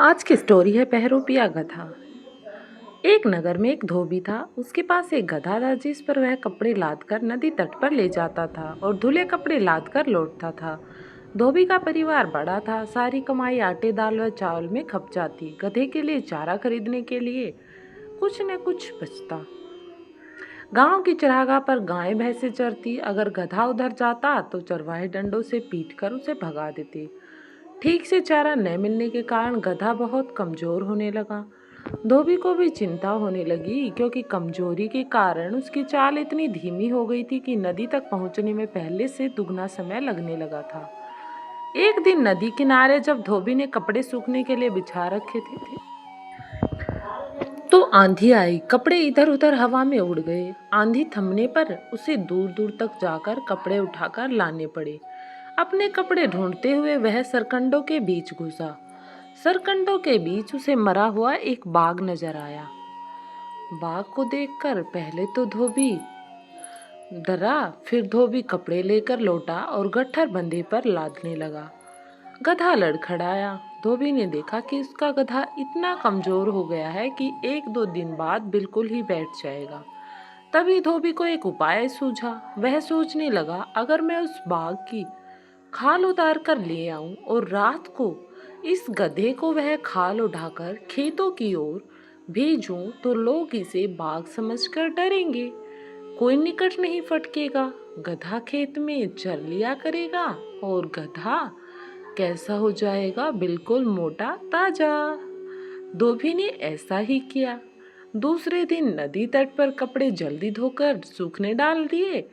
आज की स्टोरी है बहरूपिया गधा। एक नगर में एक धोबी था। उसके पास एक गधा था जिस पर वह कपड़े लाद कर नदी तट पर ले जाता था और धुले कपड़े लाद कर लौटता था। धोबी का परिवार बड़ा था। सारी कमाई आटे दाल व चावल में खप जाती। गधे के लिए चारा खरीदने के लिए कुछ न कुछ बचता। गांव की चरागाह पर गायें भैंसें चरती। अगर गधा उधर जाता तो चरवाहे डंडों से पीट कर उसे भगा देते। ठीक से चारा न मिलने के कारण गधा बहुत कमजोर होने लगा। धोबी को भी चिंता होने लगी क्योंकि कमजोरी के कारण उसकी चाल इतनी धीमी हो गई थी कि नदी तक पहुंचने में पहले से दुगना समय लगने लगा था। एक दिन नदी किनारे जब धोबी ने कपड़े सूखने के लिए बिछा रखे थे तो आंधी आई। कपड़े इधर उधर हवा में उड़ गए। आंधी थमने पर उसे दूर दूर तक जाकर कपड़े उठाकर लाने पड़े। अपने कपड़े ढूंढते हुए वह सरकंडों के बीच घुसा। सरकंडों के बीच उसे मरा हुआ एक बाघ नजर आया। बाघ को देखकर पहले तो धोबी डरा, फिर धोबी कपड़े लेकर लौटा और गट्ठर बंधे पर लादने लगा। गधा लड़खड़ाया। धोबी ने देखा कि उसका गधा इतना कमजोर हो गया है कि एक दो दिन बाद बिल्कुल ही बैठ जाएगा। तभी धोबी को एक उपाय सूझा। वह सोचने लगा, अगर मैं उस बाघ की खाल उतार कर ले आऊं और रात को इस गधे को वह खाल उठाकर खेतों की ओर भेजूं तो लोग इसे बाघ समझकर डरेंगे। कोई निकट नहीं फटकेगा। गधा खेत में चर लिया करेगा और गधा कैसा हो जाएगा, बिल्कुल मोटा ताजा। धोबी ने ऐसा ही किया। दूसरे दिन नदी तट पर कपड़े जल्दी धोकर सूखने डाल दिए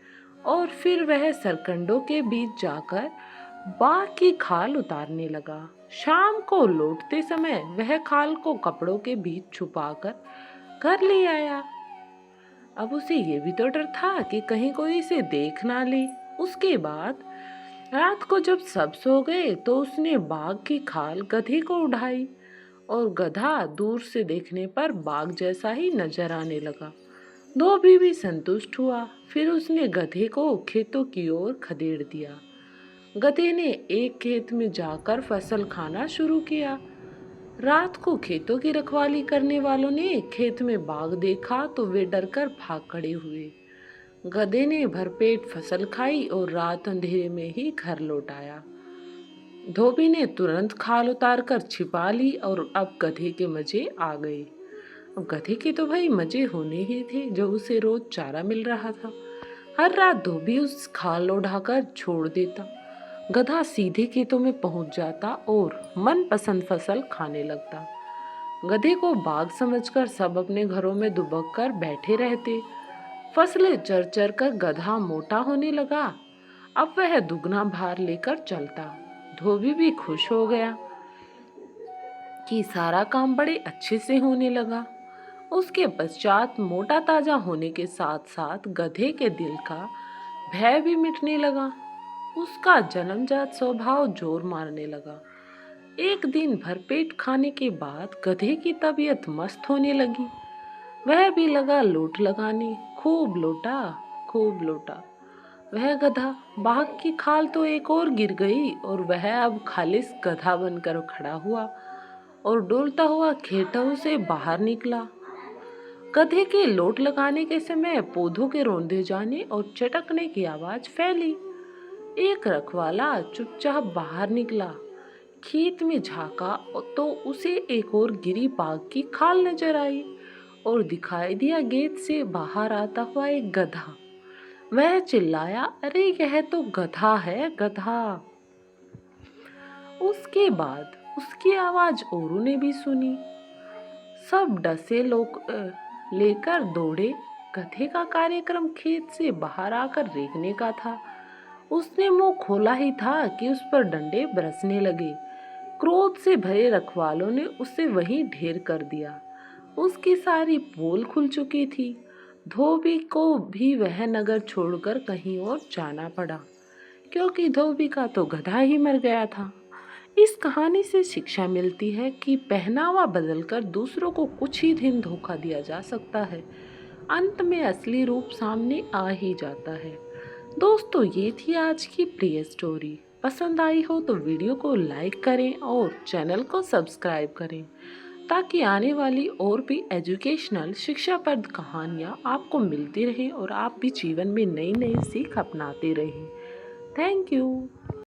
और फिर वह सरकंडों के बीच जाकर बाघ की खाल उतारने लगा। शाम को लौटते समय वह खाल को कपड़ों के बीच छुपाकर घर ले आया। अब उसे ये भी तो डर था कि कहीं कोई इसे देख ना ले। उसके बाद रात को जब सब सो गए तो उसने बाघ की खाल गधे को उठाई और गधा दूर से देखने पर बाघ जैसा ही नजर आने लगा। धोबी भी संतुष्ट हुआ। फिर उसने गधे को खेतों की ओर खदेड़ दिया। गधे ने एक खेत में जाकर फसल खाना शुरू किया। रात को खेतों की रखवाली करने वालों ने खेत में बाघ देखा तो वे डरकर भाग खड़े हुए। गधे ने भरपेट फसल खाई और रात अंधेरे में ही घर लौट आया। धोबी ने तुरंत खाल उतार कर छिपा ली और अब गधे के मजे आ गए। अब गधे के तो भाई मजे होने ही थे जब उसे रोज चारा मिल रहा था। हर रात धोबी उस खाल उठाकर छोड़ देता। गधा सीधे खेतों में पहुंच जाता और मनपसंद फसल खाने लगता। गधे को बाघ समझकर सब अपने घरों में दुबक कर बैठे रहते। फसलें चर चर कर गधा मोटा होने लगा। अब वह दुगना भार लेकर चलता। धोबी भी खुश हो गया कि सारा काम बड़े अच्छे से होने लगा। उसके पश्चात मोटा ताजा होने के साथ साथ गधे के दिल का भय भी मिटने लगा। उसका जन्मजात स्वभाव जोर मारने लगा। एक दिन भरपेट खाने के बाद गधे की तबीयत मस्त होने लगी। वह भी लगा लोट लगाने। खूब लोटा, खूब लोटा। वह गधा बाघ की खाल तो एक और गिर गई और वह अब खालिस गधा बनकर खड़ा हुआ और डोलता हुआ खेतों से बाहर निकला। गधे के लोट लगाने के समय पौधों के रौंदे जाने और चटकने की आवाज फैली। एक रखवाला चुपचाप बाहर निकला। खेत में झांका तो उसे एक और गिरी बाघ की खाल नजर आई और दिखाई दिया गेट से बाहर आता हुआ एक गधा। वह चिल्लाया, अरे यह तो गधा है, गधा। उसके बाद उसकी आवाज औरों ने भी सुनी। सब डसे लोग लेकर दौड़े। गधे का कार्यक्रम खेत से बाहर आकर रेंगने का था। उसने मुंह खोला ही था कि उस पर डंडे बरसने लगे। क्रोध से भरे रखवालों ने उसे वहीं ढेर कर दिया। उसकी सारी पोल खुल चुकी थी। धोबी को भी वह नगर छोड़कर कहीं और जाना पड़ा क्योंकि धोबी का तो गधा ही मर गया था। इस कहानी से शिक्षा मिलती है कि पहनावा बदलकर दूसरों को कुछ ही दिन धोखा दिया जा सकता है। अंत में असली रूप सामने आ ही जाता है। दोस्तों, ये थी आज की प्रिय स्टोरी। पसंद आई हो तो वीडियो को लाइक करें और चैनल को सब्सक्राइब करें ताकि आने वाली और भी एजुकेशनल शिक्षाप्रद कहानियाँ आपको मिलती रहें और आप भी जीवन में नई नई सीख अपनाते रहें। Thank you.